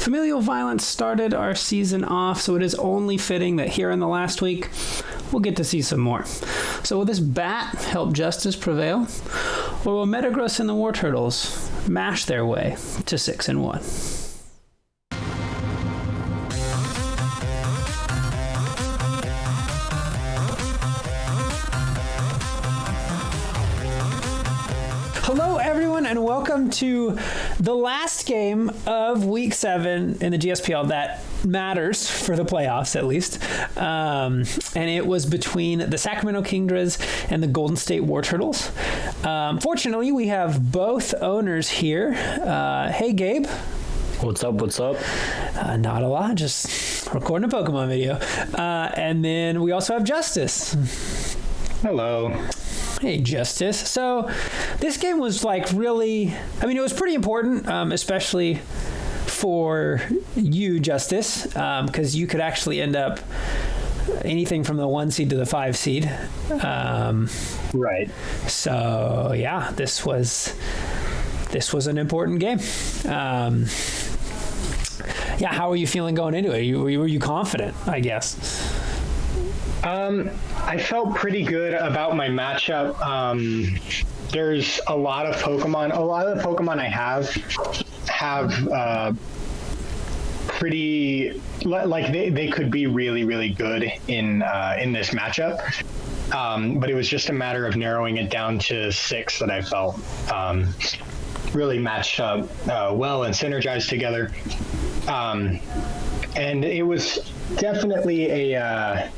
Familial violence started our season off, so it is only fitting that here in the last week, we'll get to see some more. So will this bat help justice prevail? Or will Metagross and the Wartortles mash their way to 6-1? Hello, everyone, and welcome to the last game of Week 7 in the GSPL that matters for the playoffs, at least. And it was between the Sacramento Kingdras and the Golden State Wartortles. Fortunately, we have both owners here. Hey, Gabe. What's up? Not a lot, just recording a Pokemon video. And then we also have Justice. Hello. Hey, Justice. So this game was like really, it was pretty important, especially for you, Justice, because you could actually end up anything from the 1 seed to the 5 seed. Right. So yeah, this was an important game. Yeah, how were you feeling going into it? Were you confident, I guess? I felt pretty good about my matchup. There's a lot of Pokemon. A lot of the Pokemon I have pretty, like they could be really, really good in this matchup. But it was just a matter of narrowing it down to 6 that I felt really matched up well and synergized together. And it was definitely a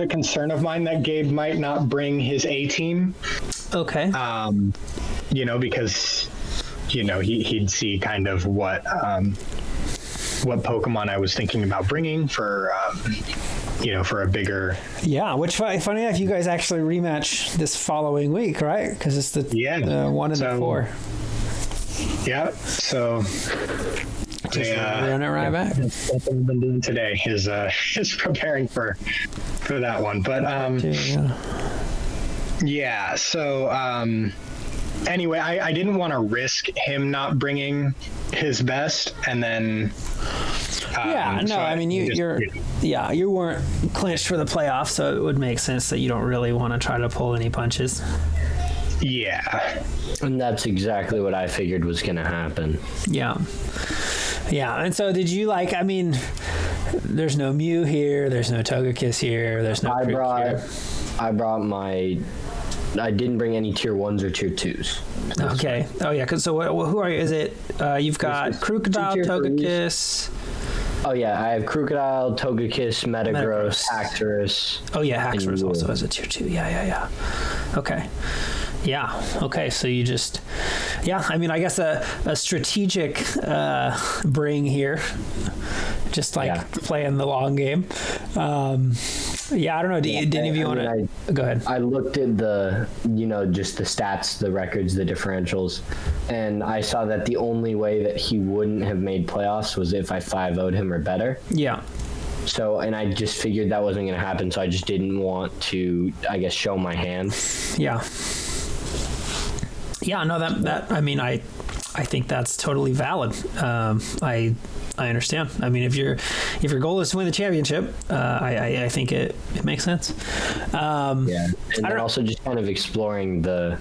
concern of mine that Gabe might not bring his A team. Okay. Because, he'd see kind of what Pokemon I was thinking about bringing for a bigger. Yeah, which funny enough, you guys actually rematch this following week, right? Because it's the 1 and the 4. Yeah. So. Just run it right back. That's what I've been doing today is preparing for that one. But yeah. So anyway, I didn't want to risk him not bringing his best, and then. You weren't clinched for the playoffs, so it would make sense that you don't really want to try to pull any punches. Yeah. And that's exactly what I figured was going to happen. Yeah. Yeah, and so did you there's no Mew here, there's no Togekiss here, there's no I didn't bring any tier 1s or tier 2s. Okay. Oh yeah, cuz who are you? Is it you've got Crocodile, Togekiss. Oh yeah, I have Crocodile, Togekiss, Metagross, Haxorus. Oh yeah, Haxorus also has a tier 2. Yeah. Okay. Yeah. Okay. So you just, I guess a strategic bring here, just playing the long game. I don't know. Did any of you want to go ahead? I looked at the, just the stats, the records, the differentials, and I saw that the only way that he wouldn't have made playoffs was if I 5-0'd him or better. Yeah. So, and I just figured that wasn't going to happen, so I just didn't want to, I guess, show my hand. Yeah. Yeah, no, I think that's totally valid. I understand. If your goal is to win the championship, I think it makes sense. And then also just kind of exploring the,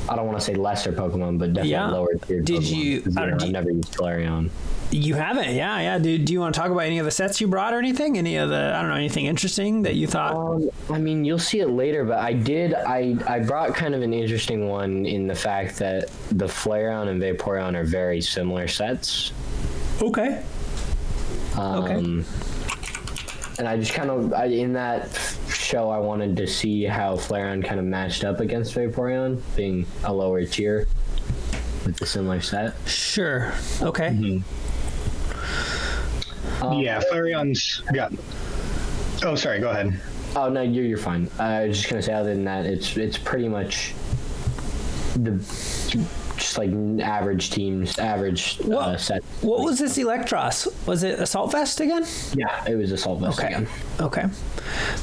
I don't want to say lesser Pokemon, but definitely lower tier Pokemon. I've never used Flareon. You haven't? Yeah. Do you want to talk about any of the sets you brought or anything? Any of the, anything interesting that you thought? You'll see it later, but I brought kind of an interesting one in the fact that the Flareon and Vaporeon are very similar sets. Okay. And I just kind of, in that show, I wanted to see how Flareon kind of matched up against Vaporeon, being a lower tier with the similar set. Sure. Okay. Mm-hmm. Flareon's got. Oh, sorry. Go ahead. Oh no, you're fine. I was just gonna say, other than that, it's pretty much just like average teams, average set. What was this Electros? Was it Assault Vest again? Yeah, it was Assault Vest again. Okay.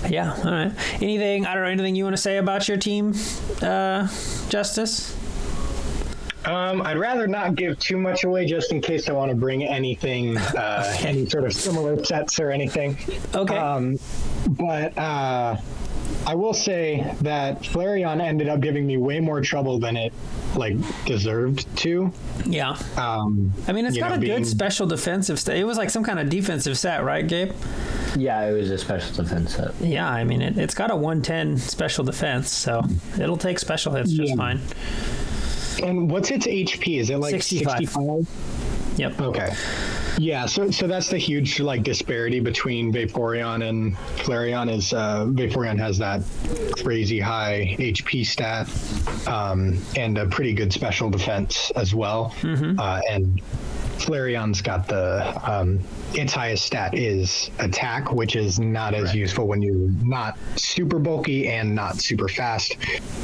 Yeah. All right. Anything you want to say about your team, Justice? I'd rather not give too much away just in case I want to bring anything, any sort of similar sets or anything. Okay. But I will say that Flareon ended up giving me way more trouble than it deserved to. Yeah. I mean, it's got a good special defensive set. It was like some kind of defensive set, right, Gabe? Yeah, it was a special defense set. Yeah, I mean, it's got a 110 special defense, so it'll take special hits just fine. And what's its HP? Is it 65? Yep. Okay. Yeah, so that's the huge disparity between Vaporeon and Flareon is Vaporeon has that crazy high HP stat and a pretty good special defense as well. And Flareon's got the its highest stat is attack, which is not as useful when you're not super bulky and not super fast.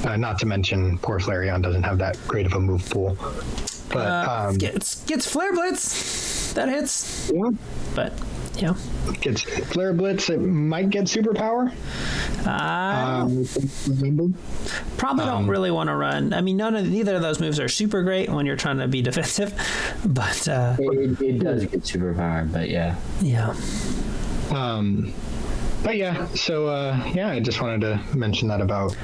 Not to mention poor Flareon doesn't have that great of a move pool. But gets Flare Blitz. That hits. Yeah. But yeah. Gets Flare Blitz. It might get superpower. Probably don't really want to run. I mean, neither of those moves are super great when you're trying to be defensive, but it does get superpower. But yeah. Yeah. But yeah, so I just wanted to mention that about.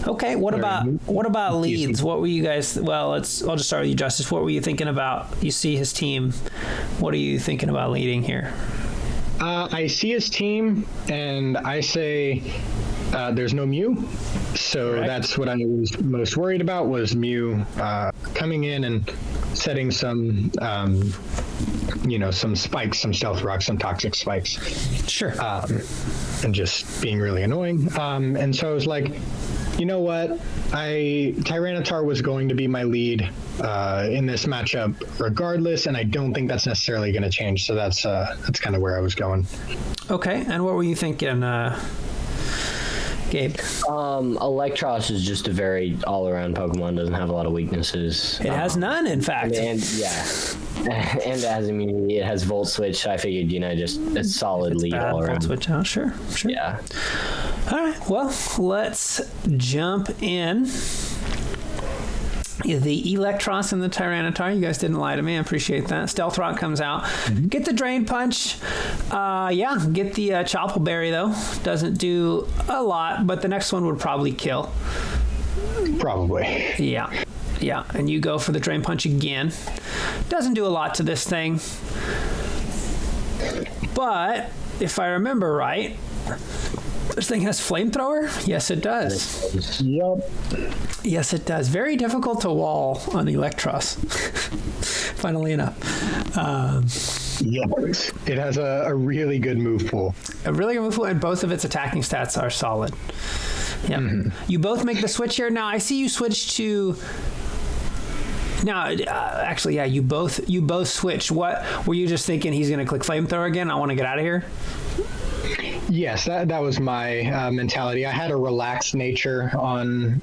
Okay, what about leads? What were you guys? Well, I'll just start with you, Justice. What were you thinking about? You see his team. What are you thinking about leading here? I see his team, and I say there's no Mew. So Correct. That's what I was most worried about was Mew coming in and setting some, some spikes, some stealth rocks, some toxic spikes. Sure. And just being really annoying. And so I was like, you know what? Tyranitar was going to be my lead in this matchup regardless, and I don't think that's necessarily going to change. So that's kind of where I was going. Okay, and what were you thinking, Gabe? Electros is just a very all-around Pokemon. Doesn't have a lot of weaknesses. It has none, in fact. And it has immunity. It has Volt Switch. I figured, just a solid lead all around. Volt Switch out, sure. Yeah. All right. Well, let's jump in. The Electros and the Tyranitar. You guys didn't lie to me. I appreciate that. Stealth Rock comes out. Get the Drain Punch. Get the Chople Berry, though. Doesn't do a lot, but the next one would probably kill. Probably. Yeah, and you go for the Drain Punch again. Doesn't do a lot to this thing. But if I remember right, this thing has Flamethrower? Yes, it does. Yep. Yes, it does. Very difficult to wall on Electros, funnily enough. Yes. It has a really good move pool. A really good move pool, and both of its attacking stats are solid. Yeah. You both make the switch here. Now, I see you switch to... Now, actually, yeah, you both switched. What were you just thinking? He's going to click Flamethrower again? I want to get out of here. Yes, that was my mentality. I had a relaxed nature on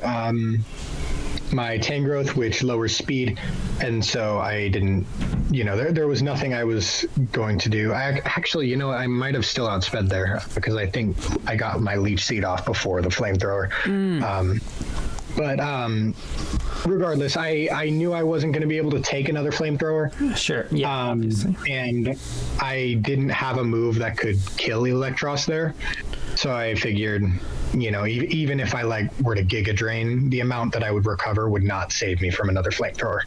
my Tangrowth, which lowers speed, and so I didn't. There was nothing I was going to do. I might have still outsped there because I think I got my Leech Seed off before the Flamethrower. But regardless, I knew I wasn't going to be able to take another Flamethrower. Sure. Yeah. And I didn't have a move that could kill Electros there. So I figured, even if I were to Giga Drain, the amount that I would recover would not save me from another Flamethrower.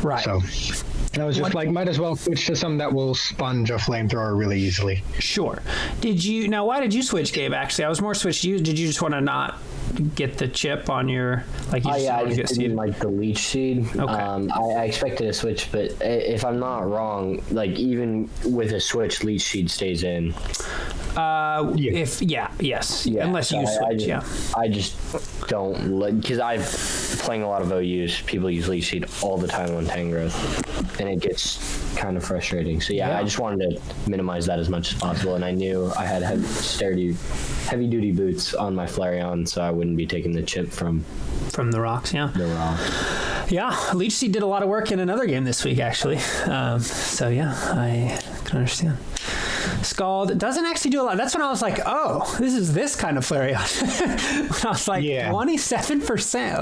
Right. So I was just might as well switch to some that will sponge a Flamethrower really easily. Sure. Why did you switch, Gabe, actually? I was more switched to you. Did you just want to not get the chip on your I just didn't like the Leech Seed. Okay. I expected a switch, but if I'm not wrong, even with a switch, Leech Seed stays in. Yes. Unless you switch, I just don't because I've playing a lot of OUs. People use Leech Seed all the time on Tangrowth, and it gets kind of frustrating. So I just wanted to minimize that as much as possible, and I knew I had heavy duty boots on my Flareon, so I wouldn't be taking the chip from the rocks. Yeah. The rock. Yeah, Leech Seed did a lot of work in another game this week, actually. I can understand. Scald doesn't actually do a lot. That's when I was like, oh, this is this kind of Flareon. When I was like, 27%.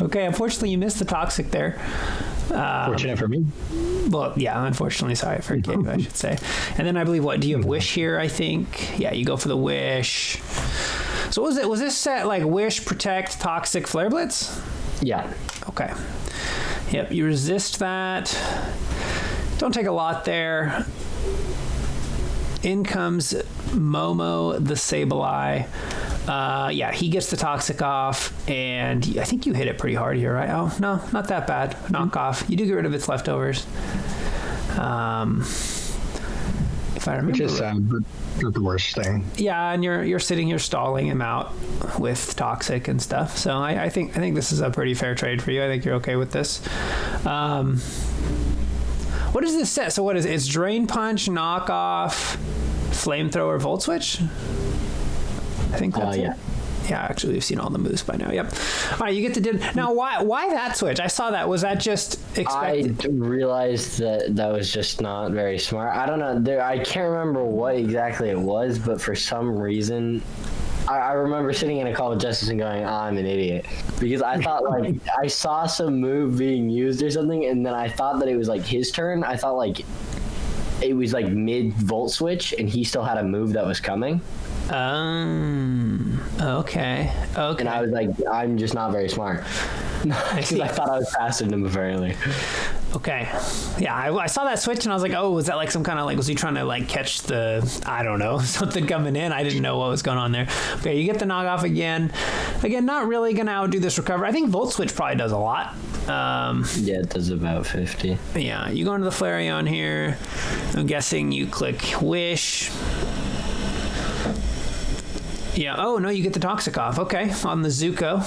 Okay. Unfortunately, you missed the toxic there. Fortunate for me. Well, yeah, unfortunately, sorry for Gabe, I should say. And then I believe, do you have Wish here, I think? Yeah, you go for the Wish. So what was it? Was this set like Wish, Protect, Toxic, Flare Blitz? Yeah. Okay. Yep, you resist that. Don't take a lot there. In comes Momo the Sableye. Yeah, he gets the toxic off, and I think you hit it pretty hard here, right? Oh, no, not that bad. Knock off. You do get rid of its leftovers. If I remember, which is sad, but not the worst thing. Yeah, and you're sitting here stalling him out with toxic and stuff. So I think this is a pretty fair trade for you. I think you're okay with this. What is this set? So what is it? It's Drain Punch, Knock Off, Flamethrower, Volt Switch? I think that's it. Yeah, actually, we've seen all the moves by now. Yep. All right, you get to now. Why that switch? I saw that. Was that just expected? I realized that was just not very smart. I don't know. I can't remember what exactly it was, but for some reason, I remember sitting in a call with Justice and going, I'm an idiot. Because I thought, like, I saw some move being used or something, and then I thought that it was, like, his turn. I thought, like, it was, like, mid-Volt Switch, and he still had a move that was coming. Okay. And I was like, I'm just not very smart. Because I thought I was faster than him apparently. Okay. Yeah, I saw that switch and I was like, oh, was that like some kind of like, was he trying to like catch the, I don't know, something coming in? I didn't know what was going on there. Okay, you get the knockoff again. Again, not really going to outdo this recover. I think Volt Switch probably does a lot. Yeah, it does about 50. Yeah, you go into the Flareon here. I'm guessing you click Wish. Yeah. Oh, no, you get the Toxic off. Okay. On the Zuko.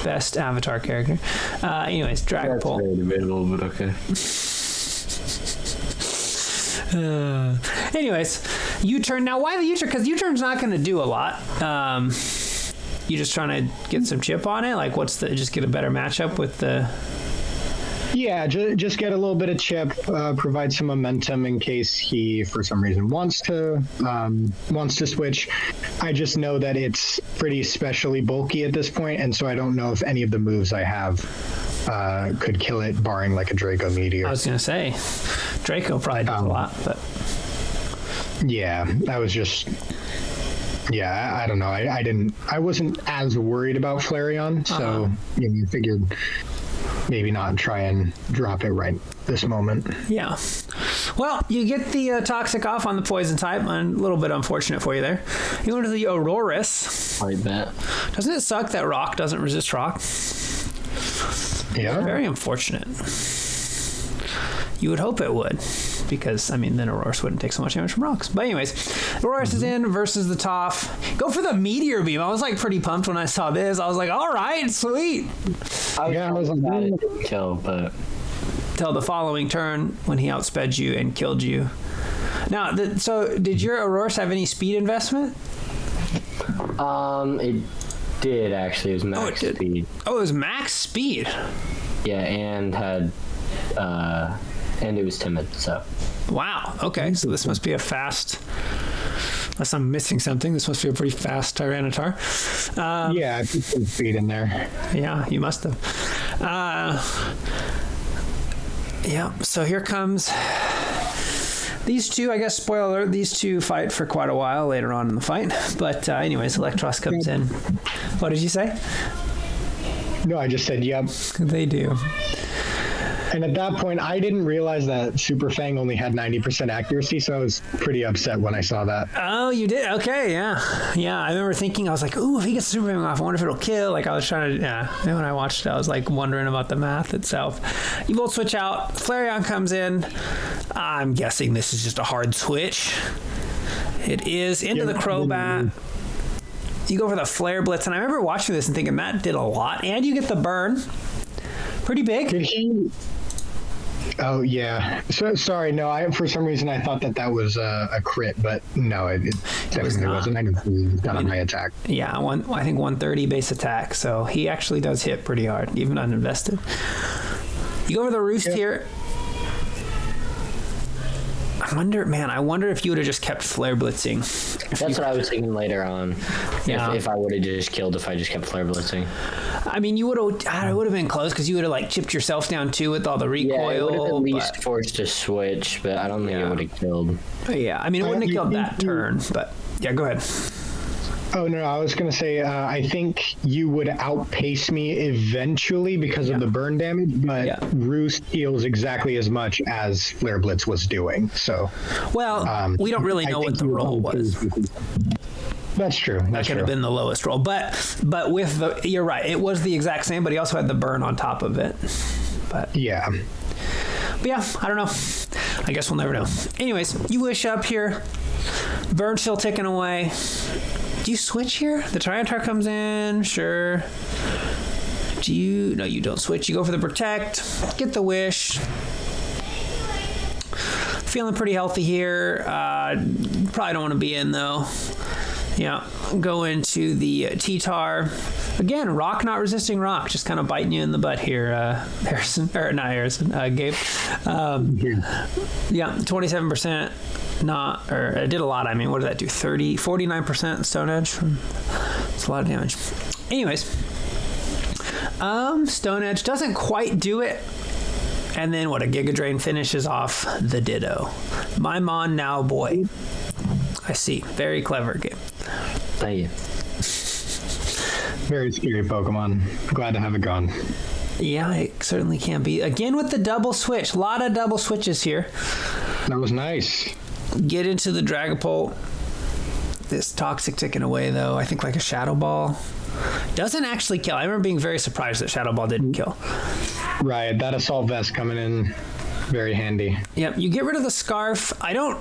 Best Avatar character. Anyways, Dragon Pull. That's very debatable, but okay. Anyways, U-turn. Now, why the U-turn? Because U-turn's not going to do a lot. You just trying to get some chip on it? Like, just get a better matchup with the... Yeah, just get a little bit of chip, provide some momentum in case he, for some reason, wants to switch. I just know that it's pretty specially bulky at this point, and so I don't know if any of the moves I have could kill it, barring like a Draco Meteor. I was gonna say, Draco probably does a lot, but yeah, I was just. Yeah, I don't know. I wasn't as worried about Flareon, so you figured maybe not try and drop it right this moment. Yeah. Well, you get the Toxic off on the Poison type. A little bit unfortunate for you there. You go to the Auroras. I bet. Doesn't it suck that Rock doesn't resist Rock? Yeah. Very unfortunate. You would hope it would, because, I mean, then Auroras wouldn't take so much damage from rocks. But anyways, Auroras is in versus the Toph. Go for the Meteor Beam. I was, like, pretty pumped when I saw this. I was like, all right, sweet. I was glad it didn't kill, but... Till the following turn when he outsped you and killed you. Now, so did your Auroras have any speed investment? It did, actually. It was max speed. Oh, it was max speed? Yeah, and had... and it was timid, so. Wow, okay, so this must be a fast... Unless I'm missing something, this must be a pretty fast Tyranitar. Yeah, I put some speed in there. Yeah, you must have. Yeah, so here comes... These two, I guess, spoiler alert, these two fight for quite a while later on in the fight. But anyways, Electros comes in. What did you say? No, I just said, yep. They do. And at that point, I didn't realize that Super Fang only had 90% accuracy, so I was pretty upset when I saw that. Oh, you did? Okay, yeah. Yeah, I remember thinking, I was like, ooh, if he gets Super Fang off, I wonder if it'll kill. Like, I was trying to, yeah. And when I watched it, I was, like, wondering about the math itself. You Volt Switch out. Flareon comes in. I'm guessing this is just a hard switch. It is. Into the Crobat. You go for the Flare Blitz, and I remember watching this and thinking, that did a lot. And you get the burn. Pretty big. Did he... Oh, yeah. So, sorry, no, for some reason I thought that was a crit, but no, it definitely wasn't. I didn't see it on my attack. Yeah, I think 130 base attack, so he actually does hit pretty hard, even uninvested. You go over the Roost here. I wonder if you would have just kept flare blitzing. That's what I was thinking later on. Yeah. If I would have just killed if I just kept flare blitzing. I mean, it would have been close because you would have like chipped yourself down too with all the recoil. Yeah, it would have at least forced to switch, but I don't think it would have killed. Yeah, I mean, it wouldn't have killed that turn, but yeah, go ahead. Oh, no, I was going to say, I think you would outpace me eventually because of the burn damage, but Roost heals exactly as much as Flare Blitz was doing. So, well, we don't really know what the roll was. That's true. That could have been the lowest roll, but with you're right, it was the exact same, but he also had the burn on top of it. But yeah, I don't know. I guess we'll never know. Anyways, you wish up here, burn still ticking away. Do you switch here? The Tyranitar comes in, sure. No, you don't switch. You go for the protect, get the wish. Feeling pretty healthy here. Probably don't want to be in though. Yeah, go into the T-Tar. Again, rock not resisting rock, just kind of biting you in the butt here, Harrison. Or not Harrison, Gabe. Yeah, 27%. It did a lot. I mean, what did that do? 49% Stone Edge. That's a lot of damage. Anyways, Stone Edge doesn't quite do it. And then what? A Giga Drain finishes off the Ditto. My Mon now boy. I see. Very clever game. Thank you. Very scary Pokemon. Glad to have it gone. Yeah, it certainly can be. Again with the double switch. A lot of double switches here. That was nice. Get into the Dragapult. This Toxic ticking away, though. I think like a Shadow Ball. Doesn't actually kill. I remember being very surprised that Shadow Ball didn't kill. Right, that Assault Vest coming in very handy. Yep, you get rid of the Scarf. I don't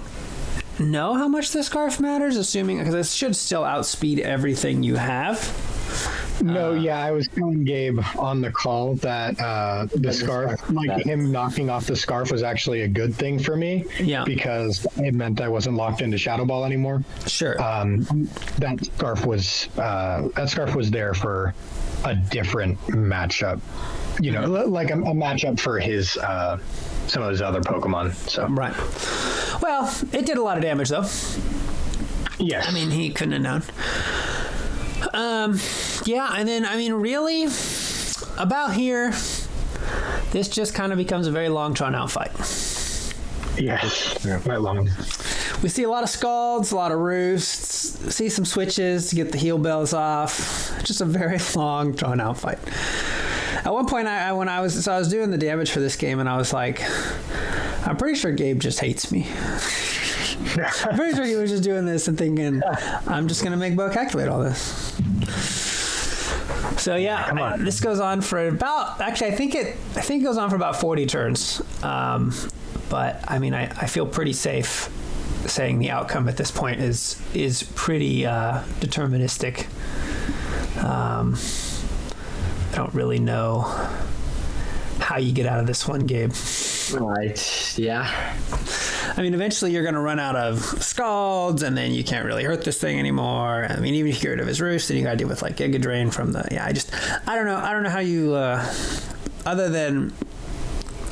know how much the Scarf matters, assuming, because it should still outspeed everything you have. No, I was telling Gabe on the call that the Scarf, him knocking off the Scarf was actually a good thing for me. Yeah. Because it meant I wasn't locked into Shadow Ball anymore. Sure. That Scarf was there for a different matchup. You know, like a matchup for his some of his other Pokemon. So right. Well, it did a lot of damage though. Yes. I mean, he couldn't have known. Yeah, and then, I mean, really, about here, this just kind of becomes a very long, drawn-out fight. Yes, quite long. We see a lot of Scalds, a lot of Roosts, see some switches to get the heal bells off. Just a very long, drawn-out fight. At one point, I was doing the damage for this game, and I was like, I'm pretty sure Gabe just hates me. I'm pretty sure he was just doing this and thinking, I'm just going to make Bo calculate all this. So yeah, this goes on for about, actually I think it goes on for about 40 turns. But I mean, I feel pretty safe saying the outcome at this point is pretty deterministic. I don't really know how you get out of this one, Gabe. Right. Yeah. I mean, eventually you're going to run out of Scalds, and then you can't really hurt this thing anymore. I mean, even if you get rid of his Roost, then you got to deal with like Giga Drain from the. Yeah, I don't know how you. Other than,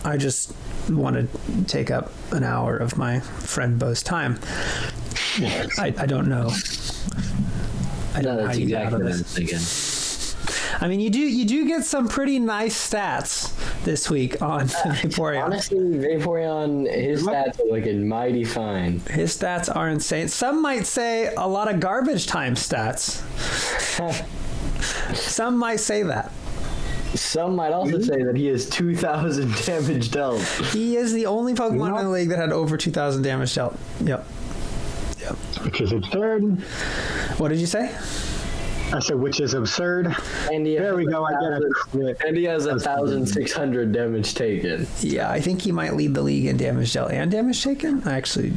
I just want to take up an hour of my friend Bo's time. I don't know. I don't know how you get out of this. I mean, you do get some pretty nice stats this week on Vaporeon. Honestly, Vaporeon, his stats are looking mighty fine. His stats are insane. Some might say a lot of garbage time stats. Some might say that. Some might also say that he has 2,000 damage dealt. He is the only Pokemon in the league that had over 2,000 damage dealt. Yep. Which is absurd. What did you say? I said, which is absurd. And there we go. I get a crit. And he has 1,600 damage taken. Yeah, I think he might lead the league in damage dealt and damage taken. I actually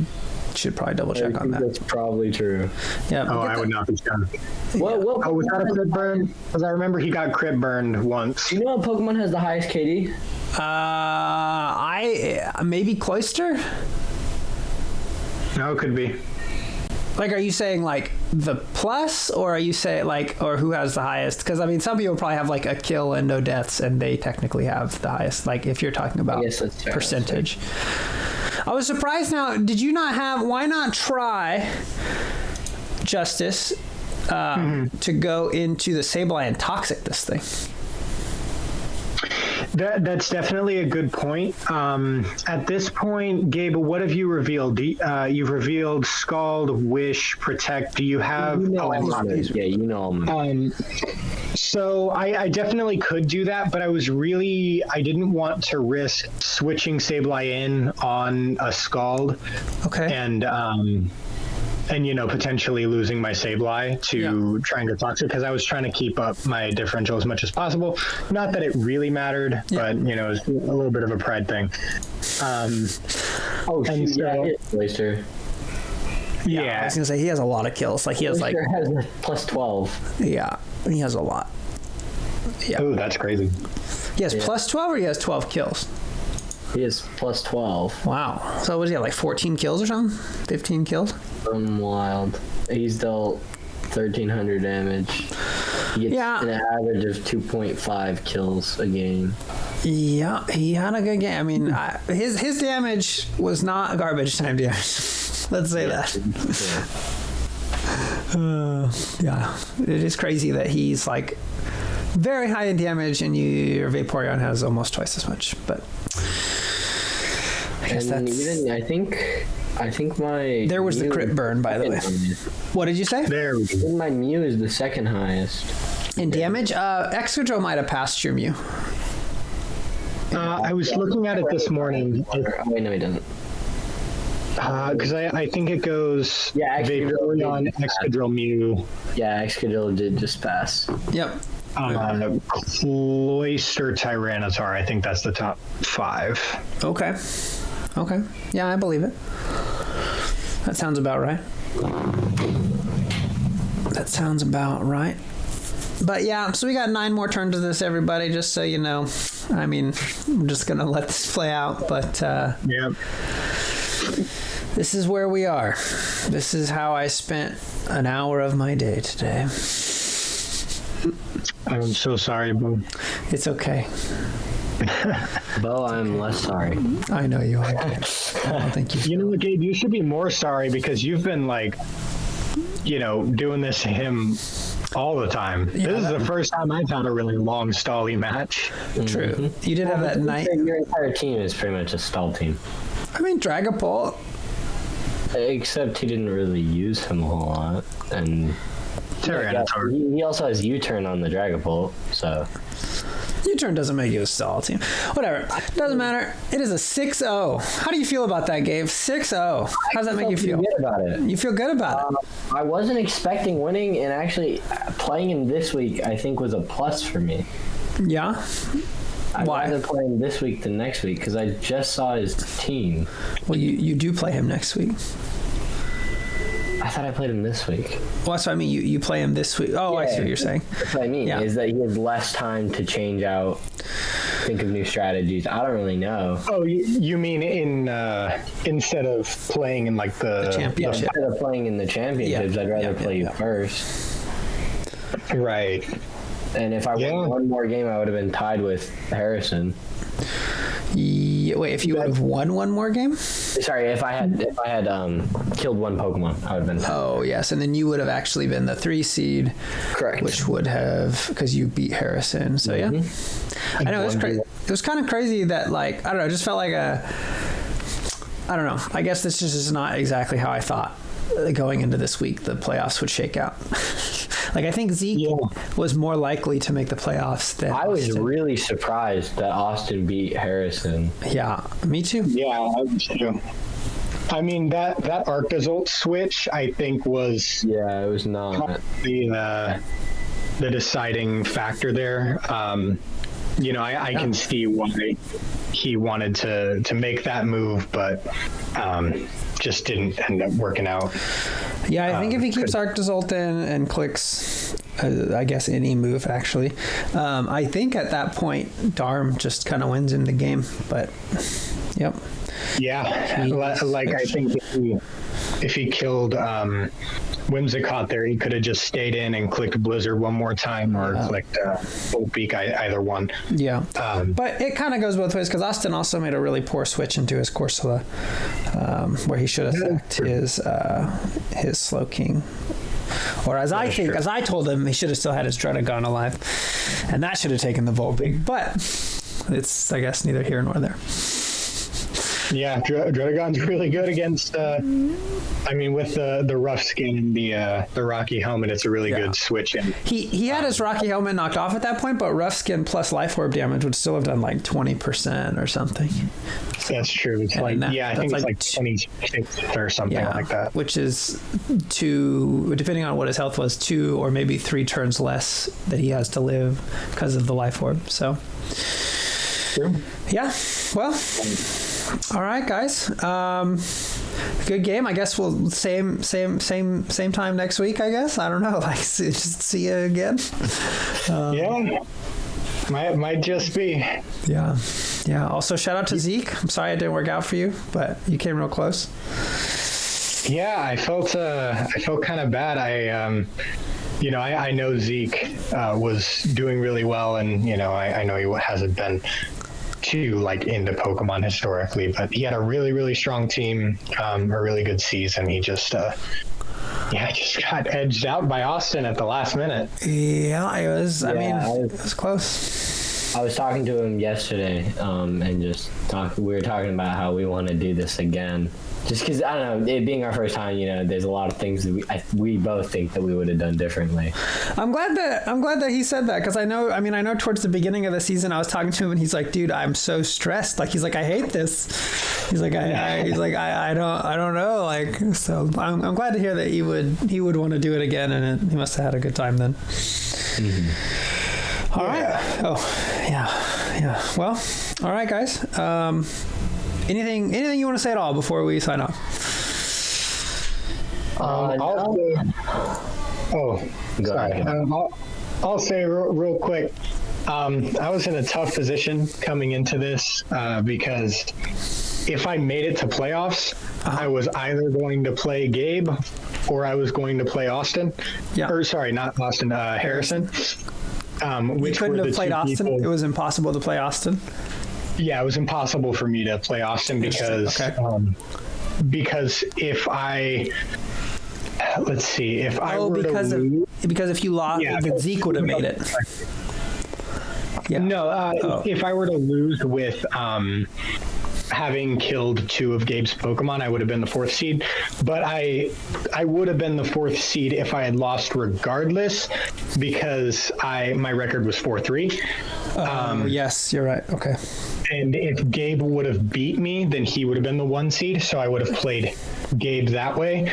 should probably double check on that. That's probably true. Yeah. Oh, I would not be sure. What was that a crit burn? Because I remember he got crit burned once. Do you know what Pokemon has the highest KD? Maybe Cloyster? No, it could be. Like, are you saying like the plus, or are you saying like, or who has the highest? Because I mean, some people probably have like a kill and no deaths, and they technically have the highest. Like, if you're talking about percentage. I was surprised now. Did you not have, why not try Justice to go into the Sableye and Toxic this thing? That's definitely a good point. At this point, Gabe, what have you revealed? You've revealed Scald, Wish, Protect. Do you have... Yeah, you know. So I definitely could do that, but I didn't want to risk switching Sableye in on a Scald. Okay. And potentially losing my Sableye to trying to Toxic, because I was trying to keep up my differential as much as possible. Not that it really mattered, but it was a little bit of a pride thing. Oyster. Yeah, I was gonna say he has a lot of kills. Like he has Oyster has plus 12. Yeah, he has a lot. Yeah. Oh, that's crazy. He has plus 12, or he has 12 kills? He has plus 12. Wow. So what does he have, like 14 kills or something? 15 kills? Wild. He's dealt 1,300 damage. He gets an average of 2.5 kills a game. Yeah, he had a good game. I mean, his damage was not garbage time damage. Let's say that. It is crazy that he's like very high in damage, and your Vaporeon has almost twice as much. But I guess I think my... There was the crit burn, by the way. What did you say? There we go. My Mew is the second highest. In damage? Excadrill might have passed your Mew. I was looking at it this morning. Wait, no, he doesn't. Because I think it goes Vaporeon, Excadrill, Mew. Yeah, Excadrill did just pass. Yep. Cloyster, Tyranitar. I think that's the top 5. Okay. Yeah, I believe it. That sounds about right. But yeah, so we got 9 more turns of this, everybody, just so you know. I mean, I'm just going to let this play out, but this is where we are. This is how I spent an hour of my day today. I'm so sorry, Bo. It's okay. Bo, I'm less sorry. I know you are. Thank you. You know what, Gabe? You should be more sorry, because you've been doing this to him all the time. This is the first time I've had a really long stally match. True. Mm-hmm. You did have that night. Your entire team is pretty much a stall team. I mean, Dragapult. Except he didn't really use him a whole lot, and Tyranitar. He also has U-turn on the Dragapult, so. U-turn doesn't make you a stall team. Whatever. Doesn't matter. It is a 6-0. How do you feel about that, Gabe? 6-0. How does that make you feel? Good about it. You feel good about it? I wasn't expecting winning, and actually playing him this week, I think, was a plus for me. Yeah? I'd Why? rather play him this week than next week, because I just saw his team. Well, you do play him next week. I thought I played him this week. Well, that's what I mean. You play him this week. Oh, yeah, I see what you're saying. That's what I mean, is that he has less time to change out, think of new strategies. I don't really know. Oh, you mean instead of playing in like the championship? Instead of playing in the championships, I'd rather play you first. Right. And if I won one more game, I would have been tied with Harrison. Yeah, wait, if you would have won one more game? Sorry, if I had killed one Pokemon, I would have been tied. Oh, yes, and then you would have actually been the 3 seed. Correct. Which would have, because you beat Harrison. So, yeah. I know, it was kind of crazy that, like, I don't know, it just felt like I don't know. I guess this is just not exactly how I thought going into this week the playoffs would shake out. Like, I think Zeke was more likely to make the playoffs than I was Austin. really surprised that Austin beat Harrison. Yeah, me too. Yeah, I was too. I mean, that Arctozolt switch, I think, was... Yeah, it was not. The deciding factor there. I can see why he wanted to make that move, but just didn't end up working out. Yeah, I think if he keeps Arctozolt in and clicks, I guess, any move, actually, I think at that point, Darm just kind of wins in the game. But, yep. Yeah, I think if he killed Whimsicott there, he could have just stayed in and clicked Blizzard one more time, or clicked Bolt Beak, either one. Yeah. But it kind of goes both ways, because Austin also made a really poor switch into his Corsola, where he should have sacked his Slow King. Or as I told him, he should have still had his Dredagon alive, and that should have taken the Bolt Beak. But it's, I guess, neither here nor there. Yeah, Dredagon's really good against. With the rough skin and the rocky helmet, it's a really good switch. And he had his rocky helmet knocked off at that point, but rough skin plus life orb damage would still have done like 20% or something. So, that's true. It's I think it's like 26 or something like that. Which is 2, depending on what his health was, 2 or maybe 3 turns less that he has to live because of the life orb. So, true. Yeah. Well. All right, guys. Good game. I guess we'll same time next week. I guess I don't know. Like, just see you again. Might just be. Yeah. Also, shout out to Zeke. I'm sorry it didn't work out for you, but you came real close. Yeah, I felt kind of bad. I know Zeke was doing really well, and I know he hasn't been too into Pokemon historically, but he had a really, really strong team, a really good season. He just just got edged out by Austin at the last minute. Yeah, it was. It was close. I was talking to him yesterday, and we were talking about how we want to do this again. Just because, I don't know, it being our first time, there's a lot of things that we both think that we would have done differently. I'm glad that he said that, because I know towards the beginning of the season I was talking to him and he's like, dude, I'm so stressed. Like, he's like, I hate this. He's like, I don't know. Like, so I'm glad to hear that he would want to do it again, and he must have had a good time then. Mm-hmm. All right. Oh, yeah. Well, all right, guys. Anything you want to say at all before we sign off? I'll say real quick. I was in a tough position coming into this because if I made it to playoffs, I was either going to play Gabe or I was going to play Austin. Yeah. Or sorry, not Austin, Harrison. You couldn't have played Austin? It was impossible to play Austin? Yeah, it was impossible for me to play Austin because if I were to lose, because if you lost, Zeke would have made it. Yeah. No, if I were to lose with having killed 2 of Gabe's Pokemon, I would have been the 4th seed. But I would have been the 4th seed if I had lost regardless, because my record was 4-3. Yes, you're right. Okay. And if Gabe would have beat me, then he would have been the 1 seed. So I would have played Gabe that way.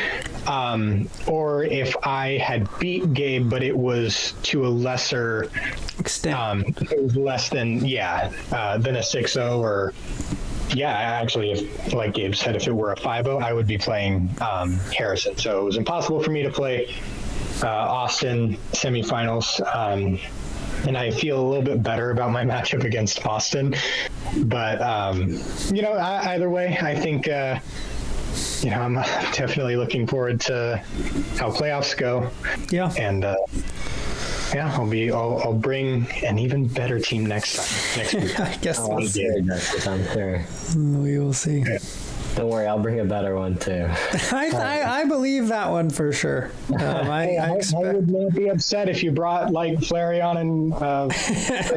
Or if I had beat Gabe, but it was to a lesser extent, it was less than a 6-0 or. Yeah, actually, if, like Gabe said, if it were a 5-0, I would be playing Harrison. So it was impossible for me to play Austin semifinals. And I feel a little bit better about my matchup against Austin. But, either way, I think, I'm definitely looking forward to how playoffs go. Yeah. And, I'll bring an even better team next week. I guess we'll see. I'm sure. We will see. Yeah. Don't worry, I'll bring a better one too. I believe that one for sure. I would not be upset if you brought Flareon and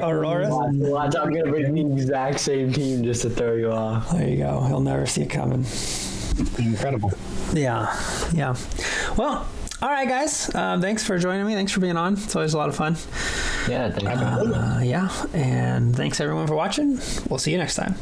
Aurora. Watch, I'm gonna bring the exact same team just to throw you off. There you go. He'll never see it coming. Incredible. Yeah. Well. All right, guys. Thanks for joining me. Thanks for being on. It's always a lot of fun. Yeah, thanks. And thanks everyone for watching. We'll see you next time.